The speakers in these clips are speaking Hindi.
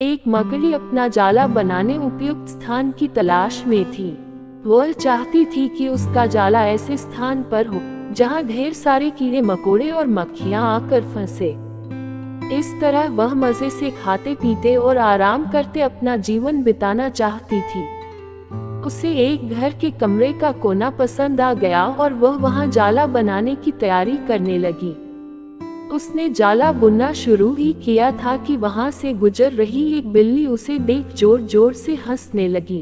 एक मकड़ी अपना जाला बनाने उपयुक्त स्थान की तलाश में थी। वह चाहती थी कि उसका जाला ऐसे स्थान पर हो जहां ढेर सारे कीड़े मकोड़े और मक्खियां आकर फंसे। इस तरह वह मजे से खाते पीते और आराम करते अपना जीवन बिताना चाहती थी। उसे एक घर के कमरे का कोना पसंद आ गया और वह वहां जाला बनाने की तैयारी करने लगी। उसने जाला बुनना शुरू ही किया था कि वहां से गुजर रही एक बिल्ली उसे देख जोर जोर से हंसने लगी।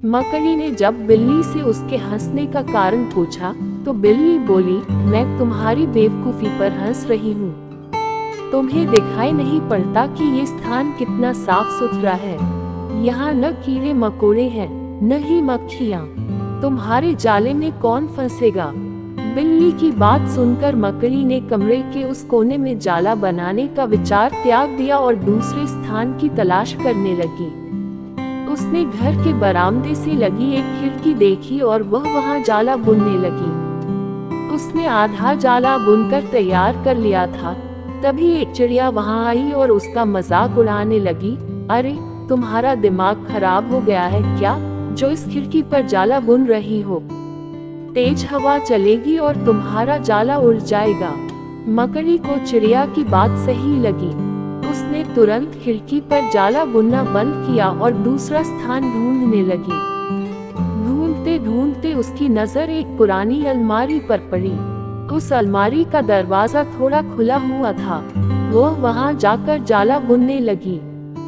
मकड़ी ने जब बिल्ली से उसके हंसने का कारण पूछा तो बिल्ली बोली, मैं तुम्हारी बेवकूफी पर हंस रही हूँ। तुम्हें दिखाई नहीं पड़ता कि ये स्थान कितना साफ सुथरा है। यहाँ न कीड़े मकोड़े हैं, न ही मक्खियाँ। तुम्हारे जाले में कौन फंसेगा? बिल्ली की बात सुनकर मकड़ी ने कमरे के उस कोने में जाला बनाने का विचार त्याग दिया और दूसरे स्थान की तलाश करने लगी। उसने घर के बरामदे से लगी एक खिड़की देखी और वह वहां जाला बुनने लगी। उसने आधा जाला बुनकर तैयार कर लिया था, तभी एक चिड़िया वहां आई और उसका मजाक उड़ाने लगी। अरे, तुम्हारा दिमाग खराब हो गया है क्या, जो इस खिड़की पर जाला बुन रही हो? तेज हवा चलेगी और तुम्हारा जाला उड़ जाएगा। मकड़ी को चिड़िया की बात सही लगी। उसने तुरंत खिड़की पर जाला बुनना बंद किया और दूसरा स्थान ढूंढने लगी। ढूंढते ढूंढते उसकी नजर एक पुरानी अलमारी पर पड़ी। उस अलमारी का दरवाजा थोड़ा खुला हुआ था। वह वहां जाकर जाला बुनने लगी।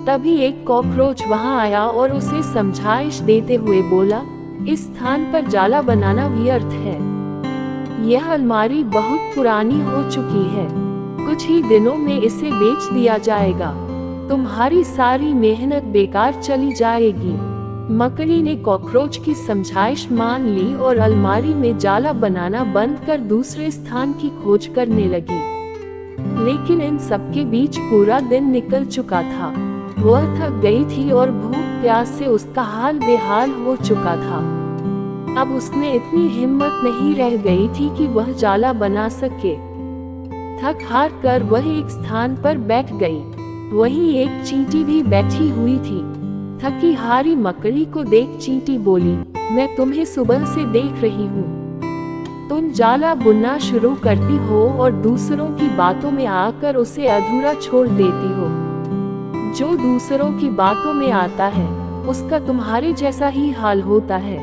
तभी एक कॉकरोच वहां आया और उसे समझाइश देते हुए बोला, इस स्थान पर जाला बनाना व्यर्थ है। यह अलमारी बहुत पुरानी हो चुकी है। कुछ ही दिनों में इसे बेच दिया जाएगा। तुम्हारी सारी मेहनत बेकार चली जाएगी। मकड़ी ने कॉकरोच की समझाइश मान ली और अलमारी में जाला बनाना बंद कर दूसरे स्थान की खोज करने लगी। लेकिन इन सबके बीच पूरा दिन निकल चुका था। वह थक गई थी और भूख प्यास से उसका हाल बेहाल हो चुका था। अब उसमें इतनी हिम्मत नहीं रह गई थी कि वह जाला बना सके। थक हार कर वह एक स्थान पर बैठ गई। वहीं एक चींटी भी बैठी हुई थी। थकी हारी मकड़ी को देख चींटी बोली, मैं तुम्हें सुबह से देख रही हूँ। तुम जाला बुनना शुरू करती हो और दूसरों की बातों में आकर उसे अधूरा छोड़ देती हो। जो दूसरों की बातों में आता है उसका तुम्हारे जैसा ही हाल होता है।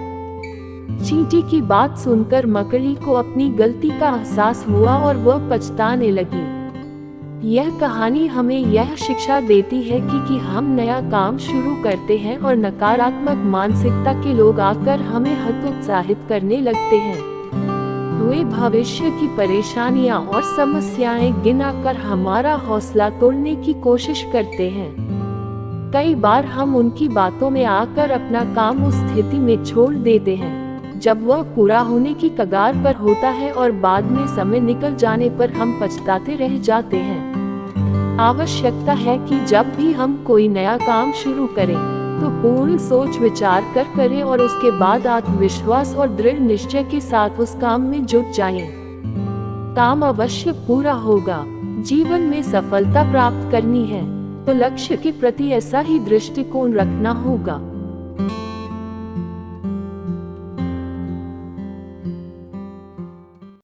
चींटी की बात सुनकर मकड़ी को अपनी गलती का एहसास हुआ और वह पछताने लगी। यह कहानी हमें यह शिक्षा देती है कि हम नया काम शुरू करते हैं और नकारात्मक मानसिकता के लोग आकर हमें हतोत्साहित करने लगते हैं। वे भविष्य की परेशानियां और समस्याएं गिनाकर हमारा हौसला तोड़ने की कोशिश करते हैं। कई बार हम उनकी बातों में आकर अपना काम उस स्थिति में छोड़ देते हैं जब वह पूरा होने की कगार पर होता है और बाद में समय निकल जाने पर हम पछताते रह जाते हैं। आवश्यकता है कि जब भी हम कोई नया काम शुरू करें तो पूर्ण सोच विचार कर करें और उसके बाद आत्मविश्वास और दृढ़ निश्चय के साथ उस काम में जुट जाएं। काम अवश्य पूरा होगा। जीवन में सफलता प्राप्त करनी है तो लक्ष्य के प्रति ऐसा ही दृष्टिकोण रखना होगा।